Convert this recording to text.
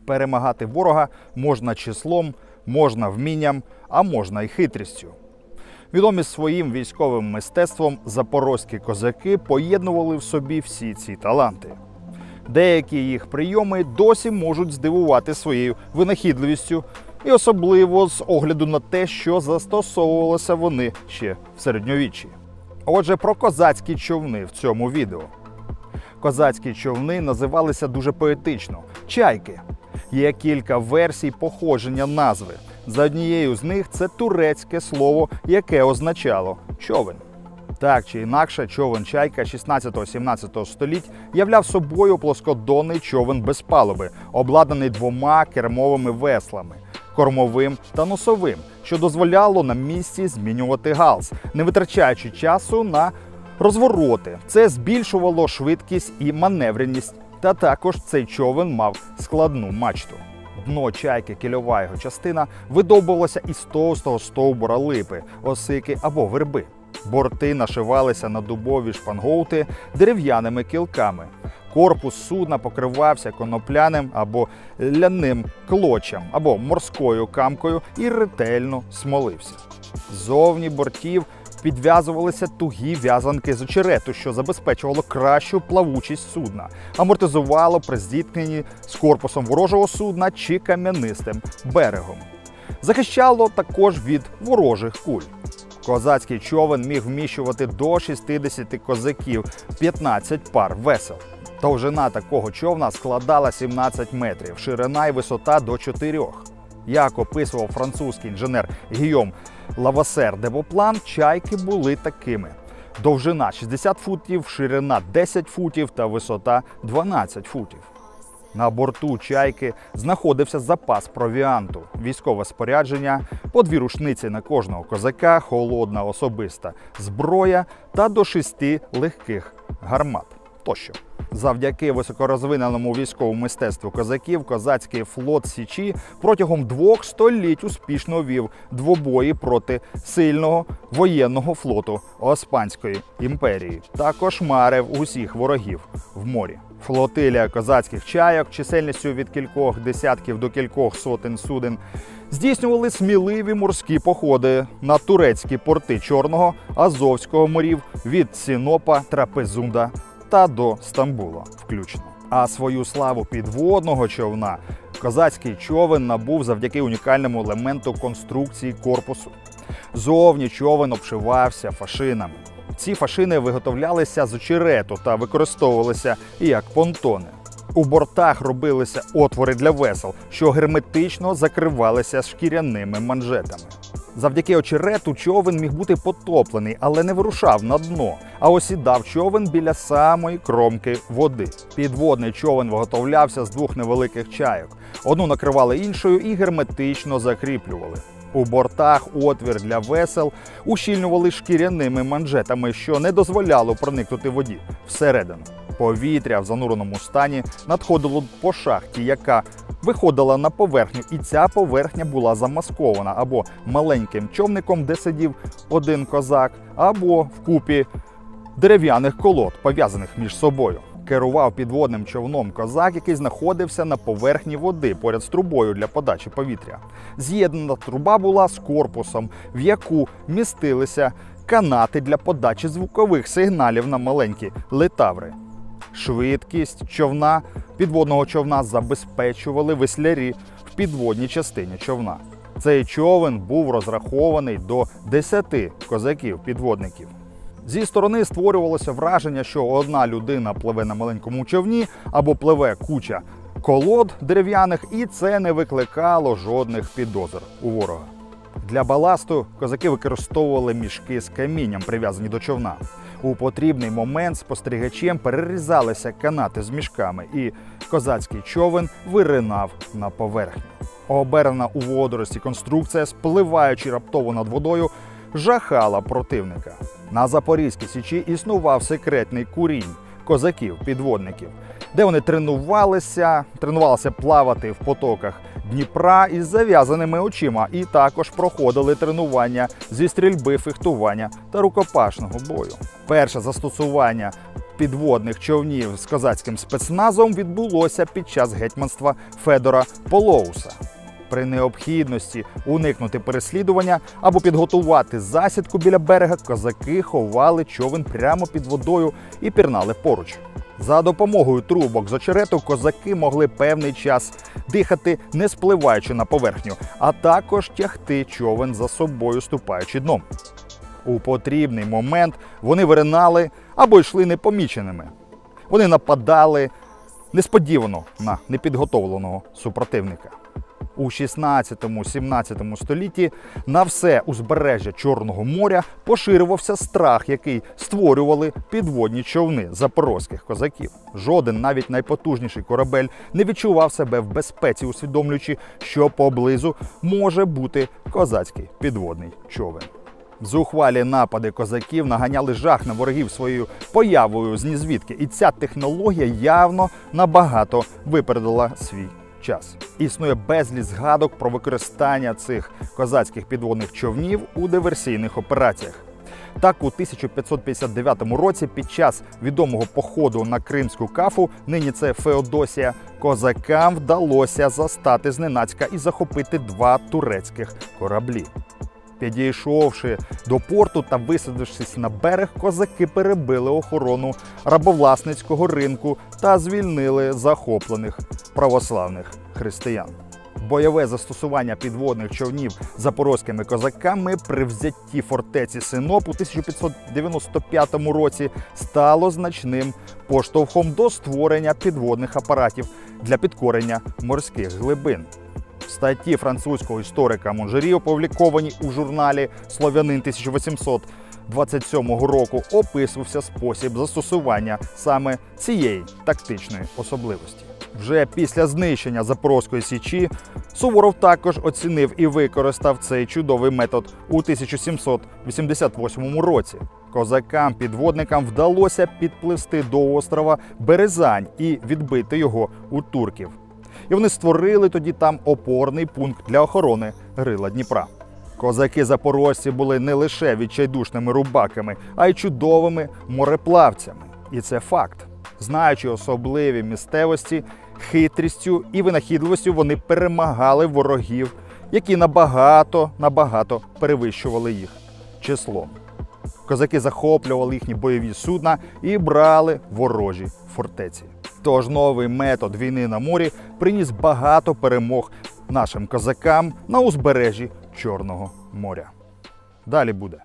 Перемагати ворога можна числом, можна вмінням, а можна й хитрістю. Відомі своїм військовим мистецтвом запорозькі козаки поєднували в собі всі ці таланти. Деякі їх прийоми досі можуть здивувати своєю винахідливістю, і особливо з огляду на те, що застосовувалися вони ще в середньовіччі. Отже, про козацькі човни в цьому відео. Козацькі човни називалися дуже поетично – «чайки». Є кілька версій походження назви. За однією з них це турецьке слово, яке означало «човен». Так чи інакше, човен «чайка» 16-17 століть являв собою плоскодонний човен без палуби, обладнаний двома кермовими веслами – кормовим та носовим, що дозволяло на місці змінювати галс, не витрачаючи часу на розвороти. Це збільшувало швидкість і маневреність, та також цей човен мав складну мачту. Дно «чайки», кільова його частина, видовбувалося із товстого стовбура липи, осики або верби. Борти нашивалися на дубові шпангоути дерев'яними кілками. Корпус судна покривався конопляним або ляним клочем, або морською камкою і ретельно смолився. Ззовні бортів підв'язувалися тугі в'язанки з очерету, що забезпечувало кращу плавучість судна, амортизувало при зіткненні з корпусом ворожого судна чи кам'янистим берегом. Захищало також від ворожих куль. Козацький човен міг вміщувати до 60 козаків, 15 пар весел. Довжина такого човна складала 17 метрів, ширина і висота до 4. Як описував французький інженер Гійом Лавасер де Боплан, чайки були такими. Довжина 60 футів, ширина 10 футів та висота 12 футів. На борту чайки знаходився запас провіанту, військове спорядження, по 2 рушниці на кожного козака, холодна особиста зброя та до 6 легких гармат тощо. Завдяки високорозвиненому військовому мистецтву козаків, козацький флот Січі протягом 2 століть успішно вів двобої проти сильного воєнного флоту Османської імперії та кошмарив усіх ворогів в морі. Флотилія козацьких чайок чисельністю від кількох десятків до кількох сотень суден здійснювали сміливі морські походи на турецькі порти Чорного, Азовського морів від Сінопа, Трапезунда та до Стамбула включно. А свою славу підводного човна козацький човен набув завдяки унікальному елементу конструкції корпусу. Зовні човен обшивався фашинами. Ці фашини виготовлялися з очерету та використовувалися як понтони. У бортах робилися отвори для весел, що герметично закривалися шкіряними манжетами. Завдяки очерету човен міг бути потоплений, але не вирушав на дно, а осідав човен біля самої кромки води. Підводний човен виготовлявся з 2 невеликих чайок. Одну накривали іншою і герметично закріплювали. У бортах отвір для весел ущільнювали шкіряними манжетами, що не дозволяло проникнути воді всередину. Повітря в зануреному стані надходило по шахті, яка виходила на поверхню, і ця поверхня була замаскована або маленьким човником, де сидів один козак, або вкупі дерев'яних колод, пов'язаних між собою. Керував підводним човном козак, який знаходився на поверхні води поряд з трубою для подачі повітря. З'єднана труба була з корпусом, в яку містилися канати для подачі звукових сигналів на маленькі литаври. Швидкість підводного човна забезпечували веслярі в підводній частині човна. Цей човен був розрахований до 10 козаків-підводників. Зі сторони створювалося враження, що одна людина пливе на маленькому човні або пливе куча колод дерев'яних, і це не викликало жодних підозр у ворога. Для баласту козаки використовували мішки з камінням, прив'язані до човна. У потрібний момент спостерігачем перерізалися канати з мішками, і козацький човен виринав на поверхню. Обернена у водорості конструкція, спливаючи раптово над водою, жахала противника. На Запорізькій Січі існував секретний курінь козаків-підводників, де вони тренувалися плавати в потоках Дніпра із зав'язаними очима, і також проходили тренування зі стрільби, фехтування та рукопашного бою. Перше застосування підводних човнів з козацьким спецназом відбулося під час гетьманства Федора Полоуса. При необхідності уникнути переслідування або підготувати засідку біля берега, козаки ховали човен прямо під водою і пірнали поруч. За допомогою трубок з очерету козаки могли певний час дихати, не спливаючи на поверхню, а також тягти човен за собою, ступаючи дном. У потрібний момент вони виринали або йшли непоміченими. Вони нападали несподівано на непідготовленого супротивника. У 16-17 столітті на все узбережжя Чорного моря поширювався страх, який створювали підводні човни запорозьких козаків. Жоден, навіть найпотужніший корабель, не відчував себе в безпеці, усвідомлюючи, що поблизу може бути козацький підводний човен. Зухвалі напади козаків наганяли жах на ворогів своєю появою з нізвідки, і ця технологія явно набагато випередила свій час. Існує безліч згадок про використання цих козацьких підводних човнів у диверсійних операціях. Так, у 1559 році під час відомого походу на Кримську Кафу, нині це Феодосія, козакам вдалося застати зненацька і захопити 2 турецьких кораблі. Підійшовши до порту та висадившись на берег, козаки перебили охорону рабовласницького ринку та звільнили захоплених православних християн. Бойове застосування підводних човнів запорозькими козаками при взятті фортеці Синоп у 1595 році стало значним поштовхом до створення підводних апаратів для підкорення морських глибин. В статті французького історика Монжері, опублікованій у журналі «Слов'янин» 1827 року, описувався спосіб застосування саме цієї тактичної особливості. Вже після знищення Запорозької Січі Суворов також оцінив і використав цей чудовий метод у 1788 році. Козакам-підводникам вдалося підпливти до острова Березань і відбити його у турків. І вони створили тоді там опорний пункт для охорони грила Дніпра. Козаки-запорожці були не лише відчайдушними рубаками, а й чудовими мореплавцями. І це факт. Знаючи особливі місцевості, хитрістю і винахідливістю вони перемагали ворогів, які набагато перевищували їх числом. Козаки захоплювали їхні бойові судна і брали ворожі фортеці. Тож новий метод війни на морі приніс багато перемог нашим козакам на узбережжі Чорного моря. Далі буде.